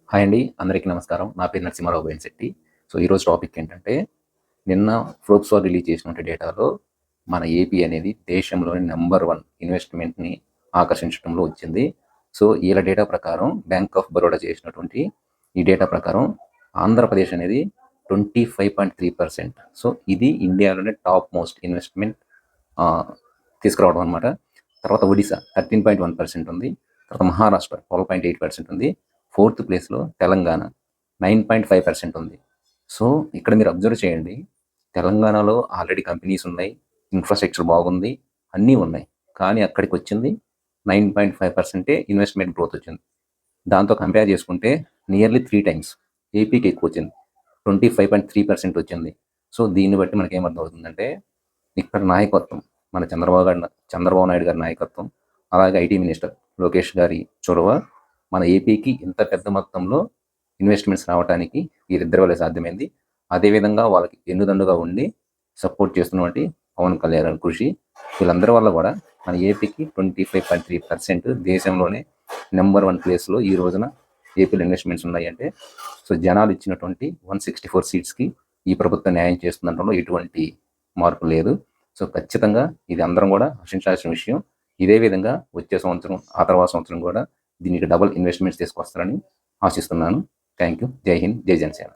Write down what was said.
Hi అండి. అందరికీ నమస్కారం. నా పేరు నరసింహారావు బైన్శెట్టి. సో, ఈరోజు టాపిక్ ఏంటంటే, నిన్న ఫోర్బ్స్ వారు రిలీజ్ చేసినటువంటి డేటాలో మన ఏపీ అనేది దేశంలోని నంబర్ 1 ఇన్వెస్ట్‌మెంట్‌ని ఆకర్షించడంలో వచ్చింది. సో, ఈళ్ళ డేటా ప్రకారం బ్యాంక్ ఆఫ్ బరోడా చేసినటువంటి ఈ డేటా ప్రకారం ఆంధ్రప్రదేశ్ అనేది 25.3%. సో, ఇది ఇండియాలోనే టాప్ మోస్ట్ ఇన్వెస్ట్‌మెంట్ తీసుకురావడం అనమాట. తర్వాత ఒడిశా 13.1% ఉంది. తర్వాత మహారాష్ట్ర 12.8% ఉంది. ఫోర్త్ ప్లేస్‌లో తెలంగాణ 9.5% ఉంది. సో, ఇక్కడ మీరు అబ్జర్వ్ చేయండి. తెలంగాణలో ఆల్రెడీ కంపెనీస్ ఉన్నాయి. ఇన్‌ఫ్రాస్ట్రక్చర్ బాగుంది. అన్నీ ఉన్నాయి. కానీ అక్కడికొచ్చింది 9.5% ఇన్వెస్ట్‌మెంట్ గ్రోత్ వచ్చింది. దాంతో కంపేర్ చేసుకుంటే నియర్లీ 3 టైమ్స్ ఏపీకి ఎక్కువొచ్చింది. 25.3% వచ్చింది. సో, దీన్ని బట్టి మనకేమర్థమవుతుందంటే, ఇక్కడ నాయకత్వం మన చంద్రబాబు నాయుడు గారి నాయకత్వం, అలాగే ఐటీ మినిస్టర్ లోకేష్ గారి చొరవ మన ఏపీకి ఇంత పెద్ద మొత్తంలో ఇన్వెస్ట్మెంట్స్ రావడానికి వీరిద్దరి వల్లే సాధ్యమైంది. అదేవిధంగా వాళ్ళకి ఎన్నుదండుగా ఉండి సపోర్ట్ చేస్తున్నటువంటి పవన్ కళ్యాణ్ గారి కృషి, వీళ్ళందరి వల్ల కూడా మన ఏపీకి 25.3% దేశంలోనే నెంబర్ 1 ప్లేస్‌లో ఈ రోజున ఏపీలో ఇన్వెస్ట్మెంట్స్ ఉన్నాయంటే, సో, జనాలు ఇచ్చినటువంటి 164 సీట్స్‌కి ఈ ప్రభుత్వం న్యాయం చేస్తుందనడంలో ఎటువంటి మార్పు లేదు. సో, ఖచ్చితంగా ఇది అందరం కూడా హర్షించాల్సిన విషయం. ఇదే విధంగా వచ్చే సంవత్సరం, ఆ తర్వాత సంవత్సరం కూడా దీనికి డబుల్ ఇన్వెస్ట్మెంట్స్ తీసుకొస్తారని ఆశిస్తున్నాను. Thank you. జై హింద్. జై జనసేన.